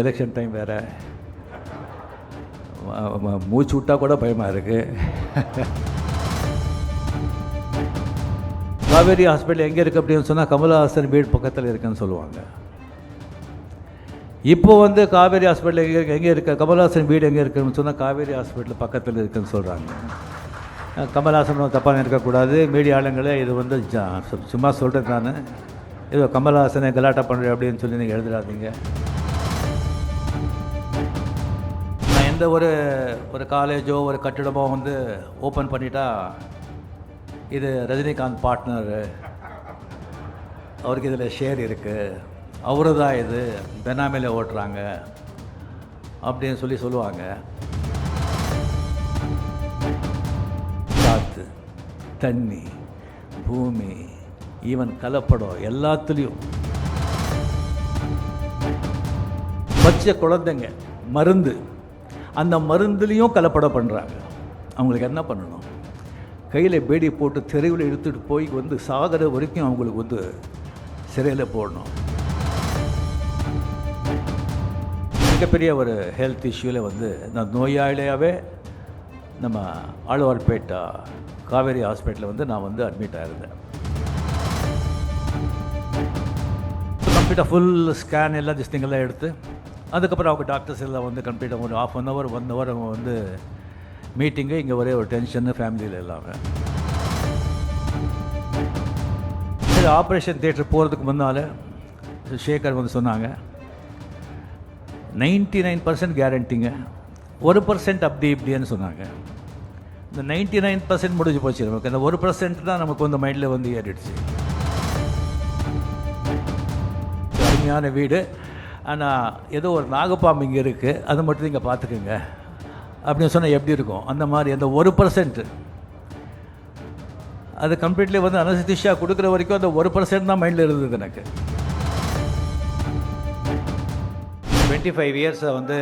Election time வேறு, மூச்சு விட்டா கூட பயமாக இருக்குது. காவேரி ஹாஸ்பிட்டல் எங்கே இருக்குது அப்படின்னு சொன்னால் கமலஹாசன் வீடு பக்கத்தில் இருக்குன்னு சொல்லுவாங்க. இப்போ வந்து காவேரி ஹாஸ்பிட்டல் எங்கே இருக்க, கமலஹாசன் வீடு எங்கே இருக்குன்னு சொன்னால் காவேரி ஹாஸ்பிட்டல் பக்கத்தில் இருக்குதுன்னு சொல்கிறாங்க. கமலஹாசன் தப்பாக இருக்கக்கூடாது, மீடியா ஆளுங்களே இது வந்து சும்மா சொல்கிறது. நான் ஏதோ கமலஹாசனை கலாட்டா பண்ணுறேன் அப்படின்னு சொல்லி நீங்கள் எழுதுறாதீங்க. நான் எந்த ஒரு காலேஜோ ஒரு கட்டிடமோ வந்து ஓப்பன் பண்ணிட்டா இது ரஜினிகாந்த் பார்ட்னர், அவருக்கு இதில் ஷேர் இருக்குது, அவரு தான் இது பெனாமியில் ஓட்டுறாங்க அப்படின்னு சொல்லுவாங்க. காற்று, தண்ணி, பூமி, ஈவன் கலப்படம் எல்லாத்துலேயும் பச்சை குழந்தைங்க மருந்து, அந்த மருந்துலேயும் கலப்படம் பண்ணுறாங்க. அவங்களுக்கு என்ன பண்ணணும்? கையில் பேடி போட்டு தெருவில் எடுத்துகிட்டு போய் வந்து சாகிற வரைக்கும் அவங்களுக்கு வந்து சிறையில் போடணும். மிகப்பெரிய ஒரு ஹெல்த் இஷ்யூவில் வந்து நான் நோயாளியாகவே நம்ம ஆழ்வார்பேட்டா காவேரி ஹாஸ்பிட்டலில் வந்து நான் வந்து அட்மிட் ஆகிருந்தேன். கம்ப்ளீட்டாக ஃபுல் ஸ்கேன் எல்லாம் திஸ்டிங்கெல்லாம் எடுத்து அதுக்கப்புறம் அவங்க டாக்டர்ஸ் எல்லாம் வந்து கம்ப்ளீட்டாக ஒரு 1 hour அவங்க வந்து மீட்டிங்கு. இங்கே ஒரே ஒரு டென்ஷன்னு ஃபேமிலியில் எல்லாமே. சரி, ஆப்ரேஷன் தியேட்டர் போகிறதுக்கு முன்னால் சேகர் வந்து சொன்னாங்க 99% கேரண்டிங்க, 1% அப்படி இப்படின்னு சொன்னாங்க. இந்த 99% முடிஞ்சு போச்சு நமக்கு. அந்த 1% தான் நமக்கு வந்து மைண்டில் வந்து ஏறிடுச்சு. அருமையான வீடு, ஆனால் ஏதோ ஒரு நாகப்பாம்பு இங்கே இருக்குது, அது மட்டும் இங்கே பார்த்துக்குங்க அப்படின்னு சொன்னால் எப்படி இருக்கும்? அந்த மாதிரி அந்த 1% அது கம்ப்ளீட்லி வந்து அனஸ்தீசியா கொடுக்குற வரைக்கும் அந்த 1% தான் மைண்டில் இருந்தது எனக்கு. 25 இயர்ஸை வந்து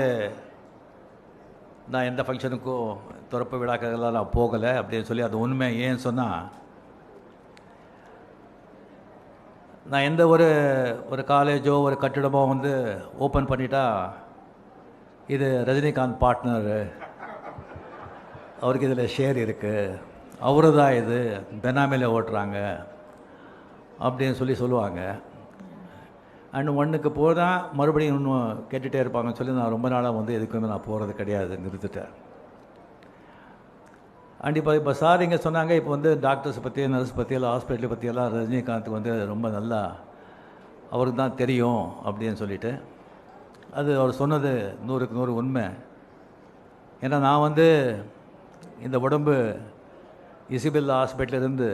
நான் எந்த ஃபங்க்ஷனுக்கும் திறப்பு விழாக்கெல்லாம் நான் போகலை அப்படின்னு சொல்லி அது உண்மை. ஏன்னு சொன்னால் நான் எந்த ஒரு காலேஜோ ஒரு கட்டிடமோ வந்து ஓப்பன் பண்ணிட்டா இது ரஜினிகாந்த் பார்ட்னர், அவருக்கு இதில் ஷேர் இருக்குது, அவரு தான் இது பெனாமியில் ஓட்டுறாங்க அப்படின்னு சொல்லுவாங்க. அண்ட் ஒன்றுக்கு போதான் மறுபடியும் இன்னும் கேட்டுகிட்டே இருப்பாங்கன்னு சொல்லி நான் ரொம்ப நாளாக வந்து எதுக்குமே நான் போகிறது கிடையாது, நிறுத்திட்டேன். அண்ட் இப்போ சார் இங்கே சொன்னாங்க, இப்போ வந்து டாக்டர்ஸ் பற்றி, நர்ஸ் பற்றி எல்லாம், ஹாஸ்பிட்டலை பற்றியெல்லாம் ரஜினிகாந்த் வந்து ரொம்ப நல்லா அவருக்கு தான் தெரியும் அப்படின்னு சொல்லிட்டு. அது அவர் சொன்னது 100க்கு 100 உண்மை. ஏன்னா நான் வந்து இந்த உடம்பு இசிபில்லா ஹாஸ்பிட்டலிருந்து,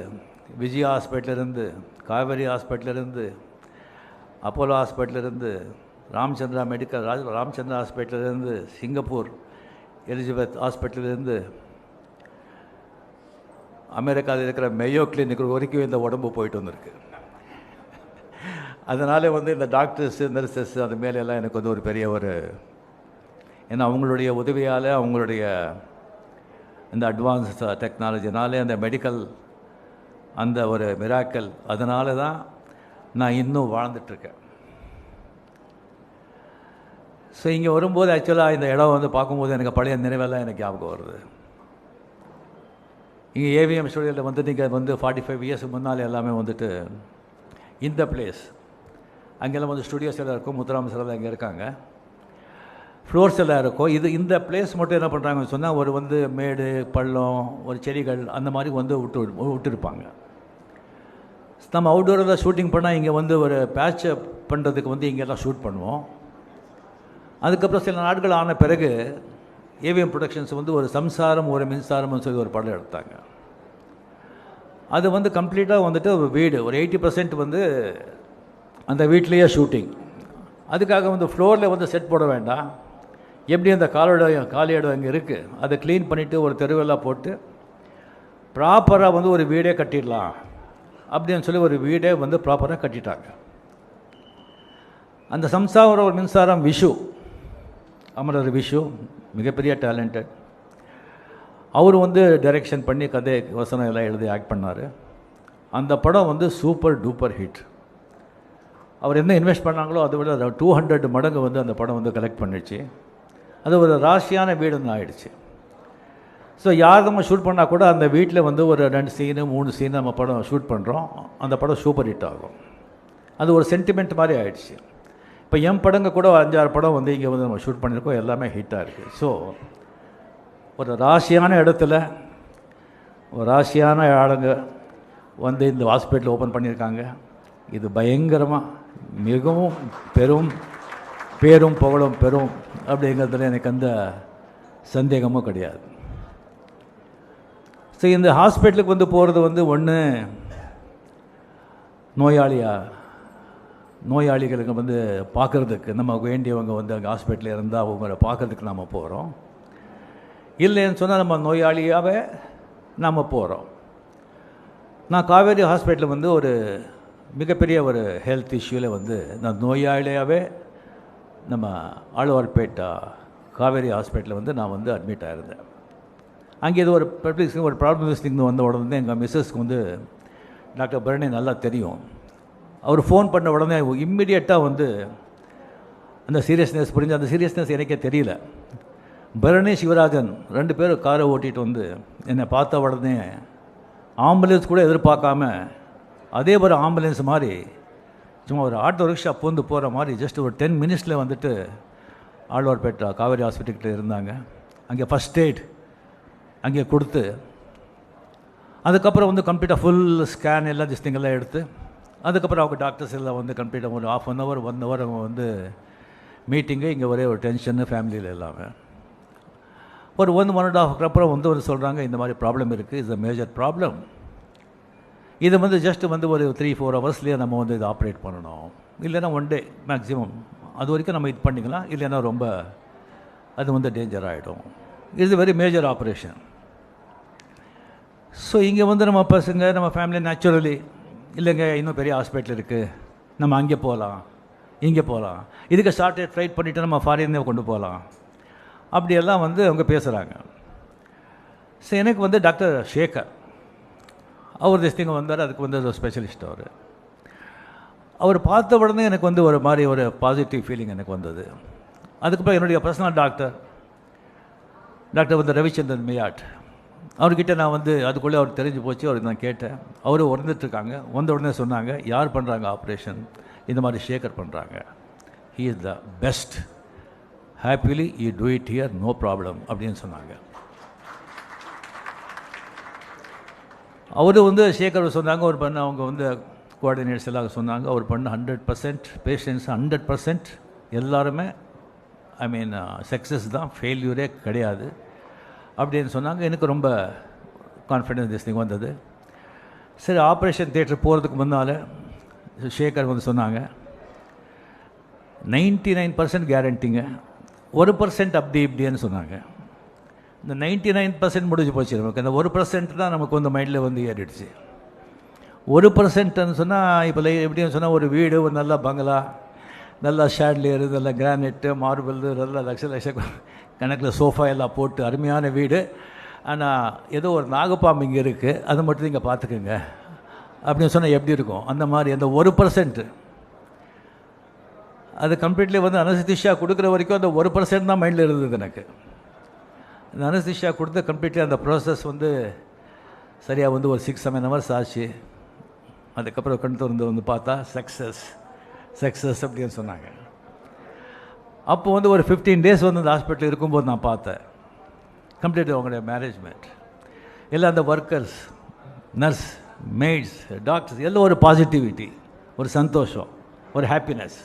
விஜயா ஹாஸ்பிட்டலிருந்து, காவேரி ஹாஸ்பிட்டலிருந்து, அப்போலோ ஹாஸ்பிட்டலிருந்து, ராமச்சந்திரா ஹாஸ்பிட்டலிருந்து, சிங்கப்பூர் எலிசபெத் ஹாஸ்பிட்டலிருந்து, அமெரிக்காவில் இருக்கிற மேயோ கிளினிக் வரைக்கும் இந்த உடம்பு போயிட்டு வந்திருக்கு. அதனால் வந்து இந்த டாக்டர்ஸு, நர்சஸ் அது மேலெல்லாம் எனக்கு வந்து ஒரு பெரிய ஏன்னா அவங்களுடைய உதவியால், அவங்களுடைய இந்த அட்வான்ஸ் டெக்னாலஜினாலே, அந்த மெடிக்கல் அந்த ஒரு மிராக்கல், அதனால தான் நான் இன்னும் வாழ்ந்துட்டுருக்கேன். ஸோ இங்கே வரும்போது ஆக்சுவலாக இந்த இடம் வந்து பார்க்கும்போது எனக்கு பழைய நினைவெல்லாம் எனக்கு ஞாபகம் வருது. இங்கே ஏவிஎம் ஸ்டுடியோவில் வந்து நீங்கள் வந்து 45 இயர்ஸுக்கு முன்னால் எல்லாமே வந்துட்டு இந்த பிளேஸ், அங்கெல்லாம் வந்து ஸ்டுடியோஸ் எல்லாம் இருக்கும், முத்துராம சார் அங்கே இருக்காங்க, ஃப்ளோர்ஸ் எல்லாம் இருக்கும். இந்த பிளேஸ் மட்டும் என்ன பண்ணுறாங்கன்னு சொன்னால் ஒரு வந்து மேடு பள்ளம், ஒரு செடிகள் அந்த மாதிரி வந்து விட்டுருப்பாங்க. நம்ம அவுட்டோரில் ஷூட்டிங் பண்ணால் இங்கே வந்து ஒரு பேட்சப் பண்ணுறதுக்கு வந்து இங்கெல்லாம் ஷூட் பண்ணுவோம். அதுக்கப்புறம் சில நாட்கள் ஆன பிறகு ஏவிஎம் ப்ரொடக்ஷன்ஸ் வந்து ஒரு சம்சாரம் ஒரு மின்சாரம்னு சொல்லி ஒரு படம் எடுத்தாங்க. அது வந்து கம்ப்ளீட்டாக வந்துட்டு ஒரு வீடு, ஒரு 80% வந்து அந்த வீட்லேயே ஷூட்டிங். அதுக்காக வந்து ஃப்ளோரில் வந்து செட் போட வேண்டாம், எப்படி அந்த காலி இடம் அங்கே இருக்குது அதை க்ளீன் பண்ணிவிட்டு ஒரு தெருவெல்லாம் போட்டு ப்ராப்பராக வந்து ஒரு வீடே கட்டிடலாம் அப்படின்னு சொல்லி ஒரு வீடே வந்து ப்ராப்பராக கட்டிட்டாங்க. அந்த சம்சாரம் ஒரு மின்சாரம் விஷு, அமரர் விஷு மிகப்பெரிய டேலண்டட். அவர் வந்து டைரெக்ஷன் பண்ணி கதை வசனம் எல்லாம் எழுதி ஆக்ட் பண்ணார். அந்த படம் வந்து சூப்பர் டூப்பர் ஹிட். அவர் என்ன இன்வெஸ்ட் பண்ணாங்களோ அதை விட 200 மடங்கு வந்து அந்த படம் வந்து கலெக்ட் பண்ணிடுச்சு. அது ஒரு ராசியான வீடுன்னு ஆயிடுச்சு. ஸோ யார் நம்ம ஷூட் பண்ணால் கூட அந்த வீட்டில் வந்து ஒரு 2 சீனு 3 சீனு நம்ம படம் ஷூட் பண்ணுறோம், அந்த படம் சூப்பர் ஹிட் ஆகும். அது ஒரு சென்டிமெண்ட் மாதிரி ஆகிடுச்சு. இப்போ என் படங்க கூட 5-6 படம் வந்து இங்கே வந்து நம்ம ஷூட் பண்ணியிருக்கோம், எல்லாமே ஹிட்டாக இருக்குது. ஸோ ஒரு ராசியான இடத்துல ஒரு ராசியான ஆளுங்க வந்து இந்த ஹாஸ்பிட்டல் ஓப்பன் பண்ணியிருக்காங்க. இது பயங்கரமாக மிகவும் பேரும் புகழும் பெறும் அப்படிங்கிறதுல எனக்கு அந்த சந்தேகமும் கிடையாது. ஸோ இந்த ஹாஸ்பிட்டலுக்கு வந்து போகிறது வந்து ஒன்று நோயாளிகளுக்கு வந்து பார்க்குறதுக்கு நமக்கு வேண்டியவங்க வந்து அங்கே ஹாஸ்பிட்டலில் இருந்தால் அவங்கள பார்க்குறதுக்கு நாம் போகிறோம். இல்லைன்னு சொன்னால் நம்ம நோயாளியாகவே நாம் போகிறோம். நான் காவேரி ஹாஸ்பிட்டலில் வந்து ஒரு மிகப்பெரிய ஒரு ஹெல்த் இஷ்யூவில் வந்து நான் நோயாளியாகவே நம்ம ஆழ்வார்பேட்டை காவேரி ஹாஸ்பிட்டலில் வந்து நான் வந்து அட்மிட் ஆகிருந்தேன். அங்கே இது ஒரு பப்ளிக் ஒரு ப்ராப்ளம் வந்த உடனே எங்கள் மிஸ்ஸஸ்க்கு வந்து டாக்டர் பரணி நல்லா தெரியும். அவர் ஃபோன் பண்ண உடனே இம்மிடியட்டாக வந்து அந்த சீரியஸ்னஸ் புரிஞ்சு, அந்த சீரியஸ்னஸ் எனக்கே தெரியல. பரணி சிவராஜன் 2 பேரும் காரை ஓட்டிகிட்டு வந்து என்னை பார்த்த உடனே ஆம்புலன்ஸ் கூட எதிர்பார்க்காம அதே ஒரு ஆம்புலன்ஸ் மாதிரி சும்மா ஒரு ஆட்டோ ரிக்ஷா பூந்து போகிற மாதிரி ஜஸ்ட் ஒரு 10 மினிட்ஸில் வந்துட்டு ஆழ்வார்பேட்டை காவேரி ஹாஸ்பிட்டல்கிட்ட இருந்தாங்க. அங்கே ஃபஸ்ட் எய்ட் அங்கே கொடுத்து அதுக்கப்புறம் வந்து கம்ப்ளீட்டாக ஃபுல் ஸ்கேன் எல்லாம் திஸ்டிங்கெல்லாம் எடுத்து அதுக்கப்புறம் அவங்க டாக்டர்ஸ் எல்லாம் வந்து கம்ப்ளீட்டாக ஒரு 1/2 hour 1 hour அவங்க வந்து மீட்டிங்கு. இங்கே ஒரே ஒரு டென்ஷன்னு ஃபேமிலியில் எல்லாமே ஒரு 1.5 hour அப்புறம் வந்து சொல்கிறாங்க, இந்த மாதிரி ப்ராப்ளம் இருக்குது, இட்ஸ் அ மேஜர் ப்ராப்ளம். இது வந்து ஜஸ்ட் வந்து ஒரு 3-4 ஹவர்ஸ்லேயே நம்ம வந்து இதை ஆப்ரேட் பண்ணணும், இல்லைன்னா 1 day மேக்ஸிமம், அது வரைக்கும் நம்ம இது பண்ணிக்கலாம், இல்லைன்னா ரொம்ப அது வந்து டேஞ்சர் ஆகிடும். It's very major operation. So இங்கே வந்து நம்ம பசங்க நம்ம ஃபேமிலி நேச்சுரலி இல்லைங்க இன்னும் பெரிய ஹாஸ்பிட்டல் இருக்குது, நம்ம அங்கே போகலாம் இங்கே போகலாம், இதுக்கு ஷார்ட்டேஜ் ஃப்ளைட் பண்ணிவிட்டு நம்ம ஃபாரினே கொண்டு போகலாம் அப்படியெல்லாம் வந்து அவங்க பேசுகிறாங்க. ஸோ எனக்கு வந்து டாக்டர் சேகர் அவர் திஸ்திங்க வந்தார், அதுக்கு வந்து ஒரு ஸ்பெஷலிஸ்ட். அவர் பார்த்த உடனே எனக்கு வந்து ஒரு மாதிரி ஒரு பாசிட்டிவ் ஃபீலிங் எனக்கு வந்தது. அதுக்கப்புறம் என்னுடைய பர்சனல் டாக்டர் வந்து ரவிச்சந்திரன் மியாட், அவர்கிட்ட நான் வந்து அதுக்குள்ளே அவர் தெரிஞ்சு போச்சு. அவருக்கு நான் கேட்டேன், அவரும் வந்துட்டுருக்காங்க. வந்த உடனே சொன்னாங்க, யார் பண்ணுறாங்க ஆப்ரேஷன், இந்த மாதிரி சேகர் பண்ணுறாங்க, he is the best, happily you do it here, no problem அப்படின்னு சொன்னாங்க. அவரு வந்து சேகர் சொன்னாங்க, அவர் பண்ண அவங்க வந்து கோஆர்டினேட்டர்ஸ் எல்லாம் சொன்னாங்க, அவர் பண்ண 100% பேஷண்ட்ஸ் 100% எல்லாருமே ஐ மீன் சக்ஸஸ் தான், ஃபெயில்யூரே கிடையாது அப்படின்னு சொன்னாங்க. எனக்கு ரொம்ப கான்ஃபிடென்ஸ் திஸ்டிங் வந்தது. சரி, ஆப்ரேஷன் தியேட்டர் போகிறதுக்கு முன்னால் சேகர் வந்து சொன்னாங்க, 99% கேரண்டிங்க, 1% அப்படி இப்படின்னு சொன்னாங்க. இந்த 99% முடிஞ்சு போச்சு நமக்கு. அந்த 1% தான் நமக்கு வந்து மைண்டில் வந்து ஏறிடுச்சு. 1%ன்னு சொன்னால் இப்போ எப்படின்னு சொன்னால் ஒரு வீடு, ஒரு நல்ல பங்களா, நல்லா ஷேட்லியர், நல்ல கிரானைட்டு, மார்பிள், நல்லா லட்ச கணக்கில் சோஃபா எல்லாம் போட்டு அருமையான வீடு. ஆனால் ஏதோ ஒரு நாகப்பாம்பு இங்கே இருக்குது, அதை மட்டும் இங்கே பார்த்துக்குங்க அப்படின்னு சொன்னால் எப்படி இருக்கும்? அந்த மாதிரி அந்த 1% அது கம்ப்ளீட்லி வந்து அனஸ்தீசியா கொடுக்குற வரைக்கும் அந்த 1% தான் மைண்டில் இருந்தது எனக்கு. அந்த அனஸ்தீசியா கொடுத்த கம்ப்ளீட்லி அந்த ப்ராசஸ் வந்து சரியாக வந்து ஒரு 6-7 hours ஆச்சு. அதுக்கப்புறம் கண் திறந்து வந்து பார்த்தா சக்ஸஸ் அப்படின்னு சொன்னாங்க. அப்போ வந்து ஒரு 15 days வந்து அந்த ஹாஸ்பிட்டல் இருக்கும்போது நான் பார்த்தேன் கம்ப்ளீட் அவங்களுடைய மேனேஜ்மெண்ட் எல்லாம், அந்த ஒர்க்கர்ஸ், நர்ஸ், மெய்ட்ஸ், டாக்டர்ஸ் எல்லாம் ஒரு பாசிட்டிவிட்டி, ஒரு சந்தோஷம், ஒரு ஹாப்பினஸ்.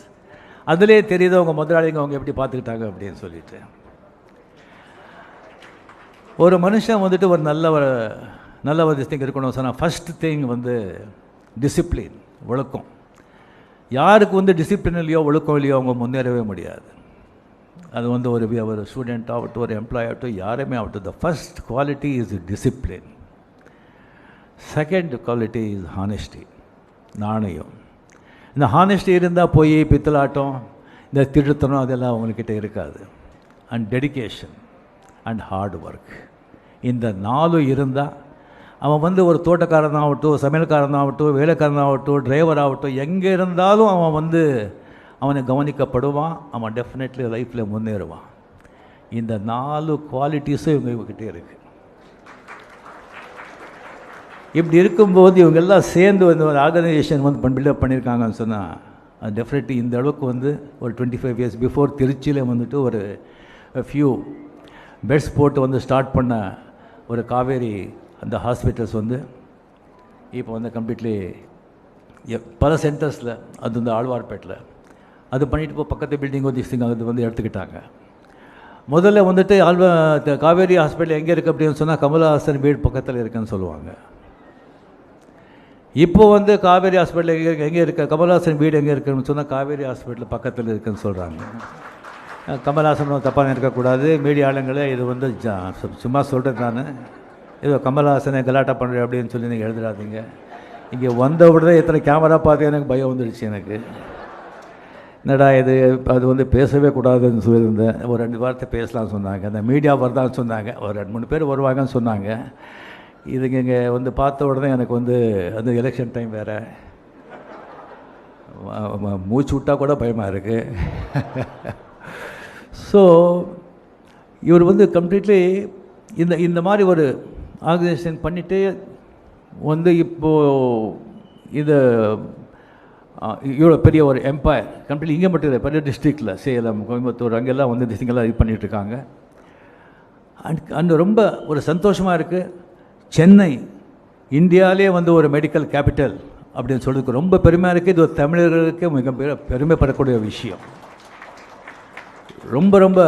அதிலே தெரியுது அவங்க முதலாளிங்க அவங்க எப்படி பார்த்துக்கிட்டாங்க அப்படின்னு சொல்லிட்டு. ஒரு மனுஷன் வந்துட்டு ஒரு நல்ல ஒரு திங் இருக்கணும் சொன்னால் ஃபஸ்ட் திங் வந்து டிசிப்ளின், ஒழுக்கம். யாருக்கு வந்து டிசிப்ளின் இல்லையோ ஒழுக்கம் இல்லையோ அவங்க முன்னேறவே முடியாது. அது வந்து ஒரு ஸ்டூடெண்ட் ஆகட்டும், ஒரு எம்ப்ளாயி ஆகட்டும், யாருமே ஆகட்டும், the first quality is discipline. Second quality is honesty, நாணயம். இந்த ஹானெஸ்டி இருந்தால் போய் பித்தலாட்டம், இந்த திருத்தனம் அதெல்லாம் அவங்கக்கிட்ட இருக்காது. And dedication and hard work, இந்த 4 இருந்தால் அவன் வந்து ஒரு தோட்டக்காரனாகட்டும், சமையல்காரனாகட்டும், வேலைக்காரனாகட்டும், டிரைவர் ஆகட்டும், எங்கே இருந்தாலும் அவன் வந்து அவனை கவனிக்கப்படுவான். அவன் டெஃபினெட்லி லைஃப்பில் முன்னேறுவான். இந்த 4 குவாலிட்டிஸும் இவங்ககிட்டே இருக்குது. இப்படி இருக்கும்போது இவங்கெல்லாம் சேர்ந்து வந்து ஒரு ஆர்கனைசேஷன் வந்து பில்டப் பண்ணியிருக்காங்கன்னு சொன்னால், அது டெஃபினெட்லி இந்த அளவுக்கு வந்து ஒரு 25 இயர்ஸ் பிஃபோர் திருச்சியில் வந்துட்டு ஒரு ஃபியூ பெட்ஸ் போட்டு வந்து ஸ்டார்ட் பண்ண ஒரு காவேரி அந்த ஹாஸ்பிட்டல்ஸ் வந்து இப்போ வந்து கம்ப்ளீட்லி பல சென்டர்ஸில், அது வந்து ஆழ்வார்பேட்டில் அது பண்ணிவிட்டு இப்போ பக்கத்து பில்டிங் வந்து அது வந்து எடுத்துக்கிட்டாங்க. முதல்ல வந்துட்டு காவேரி ஹாஸ்பிட்டல் எங்கே இருக்குது அப்படின்னு சொன்னால் கமலஹாசன் வீடு பக்கத்தில் இருக்குன்னு சொல்லுவாங்க. இப்போ வந்து காவேரி ஹாஸ்பிட்டல் எங்கே இருக்க, கமலஹாசன் வீடு எங்கே இருக்குன்னு சொன்னால் காவேரி ஹாஸ்பிட்டல் பக்கத்தில் இருக்குதுன்னு சொல்கிறாங்க. கமலஹாசன் தப்பாக இருக்கக்கூடாது, மீடியா ஆளுங்களே இது வந்து சும்மா சொல்கிறது. நான் ஏதோ கமலஹாசனை கலாட்டா பண்ணுறேன் அப்படின்னு சொல்லி நீங்கள் எழுதுறாதீங்க. இங்கே வந்த உடனே எத்தனை கேமரா பார்த்து எனக்கு பயம் வந்துடுச்சு. எனக்கு என்னடா இது, அது வந்து பேசவே கூடாதுன்னு சொல்லியிருந்தேன். ஒரு 2 வார்த்தை பேசலாம்னு சொன்னாங்க. அந்த மீடியா வரதான்னு சொன்னாங்க. ஒரு 2-3 பேர் வருவாங்கன்னு சொன்னாங்க. இதுங்க இங்கே வந்து பார்த்த உடனே எனக்கு வந்து அந்த எலெக்ஷன் டைம் வேறு, மூச்சு விட்டால் கூட பயமாக இருக்குது. ஸோ இவர் வந்து கம்ப்ளீட்லி இந்த மாதிரி ஒரு ஆர்கனைசேஷன் பண்ணிவிட்டு வந்து இப்போது இது இவ்வளோ பெரிய ஒரு எம்பையர் கம்ப்ளீட் இங்கே மட்டும் இல்லை, பெரிய டிஸ்ட்ரிக்டில் சேலம், கோயம்புத்தூர் அங்கெல்லாம் வந்து டிஸ்ட்ரிக்டெல்லாம் இது பண்ணிகிட்ருக்காங்க. அண்ட் ரொம்ப ஒரு சந்தோஷமாக இருக்குது. சென்னை இந்தியாவிலே வந்து ஒரு மெடிக்கல் கேபிட்டல் அப்படின்னு சொல்கிறதுக்கு ரொம்ப பெருமையாக இருக்குது. இது ஒரு தமிழர்களுக்கு மிக பெருமைப்படக்கூடிய விஷயம். ரொம்ப ரொம்ப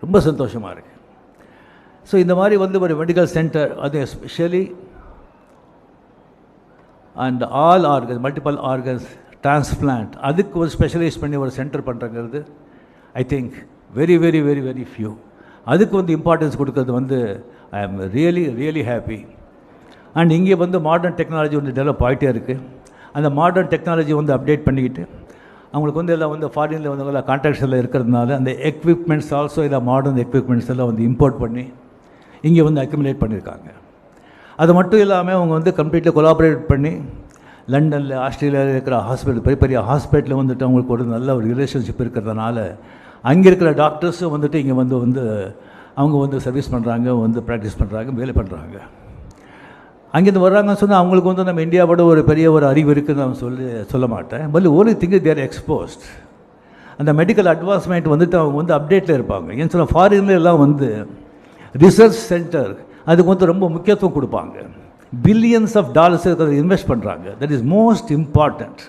ரொம்ப சந்தோஷமாக இருக்குது. ஸோ இந்த மாதிரி வந்து ஒரு மெடிக்கல் சென்டர், அது especially and all organs, multiple organs transplant, அதுக்கு ஒரு ஸ்பெஷலைஸ் பண்ணி ஒரு சென்டர் பண்ணுறங்கிறது I think very very very very few. அதுக்கு வந்து இம்பார்ட்டன்ஸ் கொடுக்கறது வந்து ஐ am really really happy. And இங்கே வந்து மாடர்ன் டெக்னாலஜி வந்து டெவலப் ஆகிட்டே இருக்குது. அந்த மாடர்ன் டெக்னாலஜி வந்து அப்டேட் பண்ணிக்கிட்டு அவங்களுக்கு வந்து எல்லாம் வந்து ஃபாரினில் வந்து எல்லாம் கான்ட்ராக்ட்ஸ் எல்லாம் இருக்கிறதுனால அந்த எக்யூப்மெண்ட்ஸ் ஆல்சோ இல்லை மாடர்ன் எக்யூப்மெண்ட்ஸ் எல்லாம் வந்து இம்போர்ட் பண்ணி இங்கே வந்து அக்யூமுலேட் பண்ணியிருக்காங்க. அது மட்டும் இல்லாமல் அவங்க வந்து கம்ப்ளீட்டாக கொலாபரேட் பண்ணி லண்டனில், ஆஸ்திரேலியாவில் இருக்கிற ஹாஸ்பிட்டல், பெரிய பெரிய ஹாஸ்பிட்டலில் வந்துட்டு அவங்களுக்கு ஒரு நல்ல ஒரு ரிலேஷன்ஷிப் இருக்கிறதுனால அங்கே இருக்கிற டாக்டர்ஸும் வந்துட்டு இங்கே வந்து அவங்க வந்து சர்வீஸ் பண்ணுறாங்க, வந்து ப்ராக்டிஸ் பண்ணுறாங்க, வேலை பண்ணுறாங்க. அங்கேருந்து வர்றாங்கன்னு சொன்னால் அவங்களுக்கு வந்து நம்ம இந்தியாவோட ஒரு பெரிய ஒரு அறிவு இருக்குதுன்னு நான் சொல்ல மாட்டேன். But only thing they're exposed. அந்த மெடிக்கல் அட்வான்ஸ்மெண்ட் வந்துட்டு அவங்க வந்து அப்டேட்டில் இருப்பாங்க. ஏன்னு சொன்னால் ஃபாரின்ல எல்லாம் வந்து ரிசர்ச் சென்டர் அதுக்கு வந்து ரொம்ப முக்கியத்துவம் கொடுப்பாங்க. பில்லியன்ஸ் ஆஃப் டாலர்ஸ் அதை இன்வெஸ்ட் பண்ணுறாங்க. That is most important.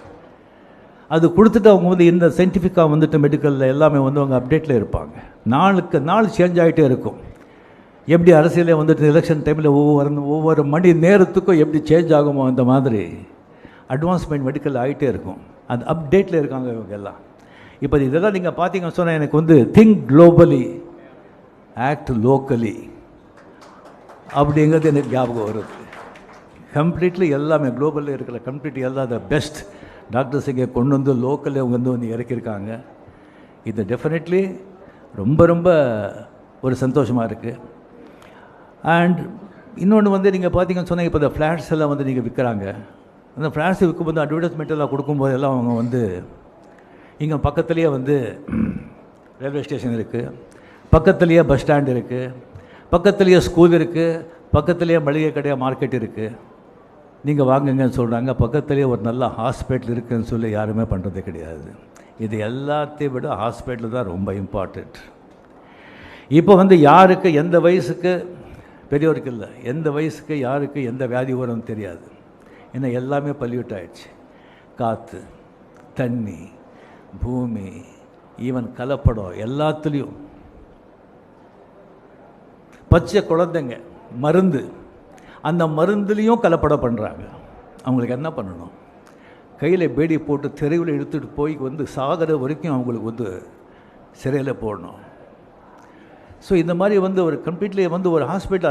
அது கொடுத்துட்டு அவங்க வந்து இந்த சயின்டிஃபிக்காக வந்துட்டு மெடிக்கலில் எல்லாமே வந்து அவங்க அப்டேட்டில் இருப்பாங்க. நாளுக்கு நாள் சேஞ்ச் ஆகிட்டே இருக்கும். எப்படி அரசியலில் வந்துட்டு எலெக்ஷன் டைமில் ஒவ்வொரு மணி நேரத்துக்கும் எப்படி சேஞ்ச் ஆகுமோ அந்த மாதிரி அட்வான்ஸ்மெண்ட் மெடிக்கல் ஆகிட்டே இருக்கும். அது அப்டேட்டில் இருக்காங்க இவங்க எல்லாம். இப்போ இதெல்லாம் நீங்கள் பார்த்தீங்கன்னு சொன்னால் எனக்கு வந்து திங்க் குளோபலி ஆக்ட் லோக்கலி அப்படிங்கிறது எனக்கு ஞாபகம் வருது. கம்ப்ளீட்லி எல்லாமே குளோபலில் இருக்கிற கம்ப்ளீட் எல்லாம் த பெஸ்ட் டாக்டர்ஸ் இங்கே கொண்டு வந்து லோக்கலில் அவங்க வந்து இறக்கியிருக்காங்க. இது டெஃபினெட்லி ரொம்ப ரொம்ப ஒரு சந்தோஷமாக இருக்குது. அண்ட் இன்னொன்று வந்து நீங்கள் பார்த்தீங்கன்னு சொன்னால் இப்போ இந்த ஃப்ளாட்ஸ் எல்லாம் வந்து நீங்கள் விற்கிறாங்க. அந்த ஃப்ளாட்ஸ் விற்கும்போது அட்வர்டைஸ்மெண்ட் எல்லாம் கொடுக்கும்போது எல்லாம் அவங்க வந்து இங்கே பக்கத்துலேயே வந்து ரயில்வே ஸ்டேஷன் இருக்குது, பக்கத்துலேயே பஸ் ஸ்டாண்ட் இருக்குது, பக்கத்துலேயே ஸ்கூல் இருக்குது, பக்கத்துலேயே மளிகை கடையாக மார்க்கெட் இருக்குது, நீங்கள் வாங்குங்கன்னு சொல்கிறாங்க. பக்கத்துலேயே ஒரு நல்ல ஹாஸ்பிட்டல் இருக்குதுன்னு சொல்லி யாருமே பண்ணுறது கிடையாது. இது எல்லாத்தையும் விட ஹாஸ்பிட்டல் தான் ரொம்ப இம்பார்ட்டண்ட். இப்போ வந்து யாருக்கு எந்த வயசுக்கு, பெரியவருக்கு இல்லை, எந்த வயசுக்கு யாருக்கு எந்த வியாதி வரும்னு தெரியாது. ஏன்னா எல்லாமே பல்யூட் ஆகிடுச்சு. காற்று, தண்ணி, பூமி, ஈவன் கலப்படம், எல்லாத்துலேயும் பச்சை குழந்தைங்க மருந்து, அந்த மருந்துலேயும் கலப்படம் பண்ணுறாங்க. அவங்களுக்கு என்ன பண்ணணும்? கையில் பேடி போட்டு தெருவில் எடுத்துகிட்டு போய் வந்து சாகிற வரைக்கும் அவங்களுக்கு வந்து சிறையில் போடணும். ஸோ இந்த மாதிரி வந்து ஒரு கம்ப்ளீட்லி வந்து ஒரு ஹாஸ்பிட்டல்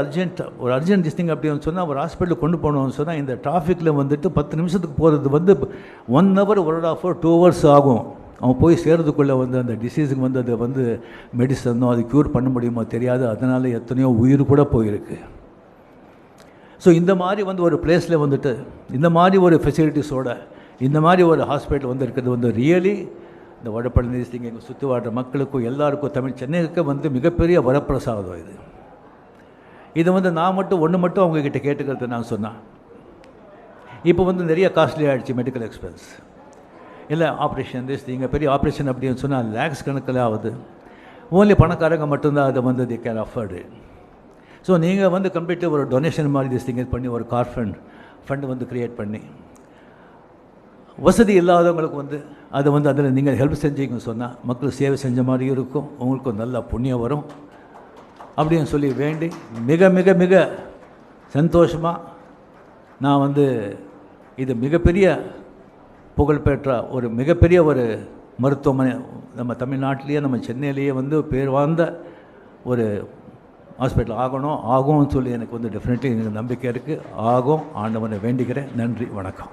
அர்ஜென்ட் திங் அப்படின்னு சொன்னால் ஒரு ஹாஸ்பிட்டலுக்கு கொண்டு போகணும்னு சொன்னால் இந்த டிராஃபிக்கில் வந்துட்டு 10 நிமிஷத்துக்கு போகிறது வந்து 1 hour 1.5 hour 2 hours ஆகும். அவன் போய் சேர்றதுக்குள்ளே வந்து அந்த டிசீஸுக்கு வந்து அதை வந்து மெடிசனோ அது க்யூர் பண்ண முடியுமோ தெரியாது. அதனால் எத்தனையோ உயிர் கூட போயிருக்கு. ஸோ இந்த மாதிரி வந்து ஒரு பிளேஸில் வந்துட்டு இந்த மாதிரி ஒரு ஃபெசிலிட்டிஸோட இந்த மாதிரி ஒரு ஹாஸ்பிட்டல் வந்து இருக்கிறது வந்து ரியலி இந்த வடபழனி இங்கே எங்கள் சுற்றி வாழ்கிற மக்களுக்கும் எல்லாருக்கும் தமிழ் சென்னைக்கு வந்து மிகப்பெரிய வரப்பிரசாதம் இது. இதை வந்து நான் மட்டும் ஒன்று மட்டும் அவங்கக்கிட்ட கேட்டுக்கிறது நான் சொன்னேன். இப்போ வந்து நிறைய காஸ்ட்லி ஆகிடுச்சு மெடிக்கல் எக்ஸ்பென்ஸ். இல்லை ஆப்ரேஷன் நீங்கள் பெரிய ஆப்ரேஷன் அப்படின்னு சொன்னால் லேக்ஸ் கணக்கில் ஆகுது. ஓன்லி பணக்காரங்க மட்டும்தான் அதை வந்து தி கேன் அஃபோர்டு. ஸோ நீங்கள் வந்து கம்ப்ளீட்டாக ஒரு டொனேஷன் மாதிரி திங்க் பண்ணி ஒரு கார் ஃபண்டு வந்து க்ரியேட் பண்ணி வசதி இல்லாதவங்களுக்கு வந்து அதை வந்து அதில் நீங்கள் ஹெல்ப் செஞ்சீங்கன்னு சொன்னால் மக்கள் சேவை செஞ்ச மாதிரியும் இருக்கும், உங்களுக்கும் நல்ல புண்ணியம் வரும் அப்படின்னு சொல்லி வேண்டி மிக மிக மிக சந்தோஷமாக நான் வந்து இது மிகப்பெரிய புகழ்பெற்ற ஒரு மிகப்பெரிய ஒரு மருத்துவமனை நம்ம தமிழ்நாட்டிலேயே நம்ம சென்னையிலேயே வந்து பேர் வாழ்ந்த ஒரு ஹாஸ்பிட்டல் ஆகும்னு சொல்லி எனக்கு வந்து டெஃபினெட்லி எனக்கு நம்பிக்கை இருக்குது. ஆகும். ஆண்டவனை வேண்டிக்கிறேன். நன்றி, வணக்கம்.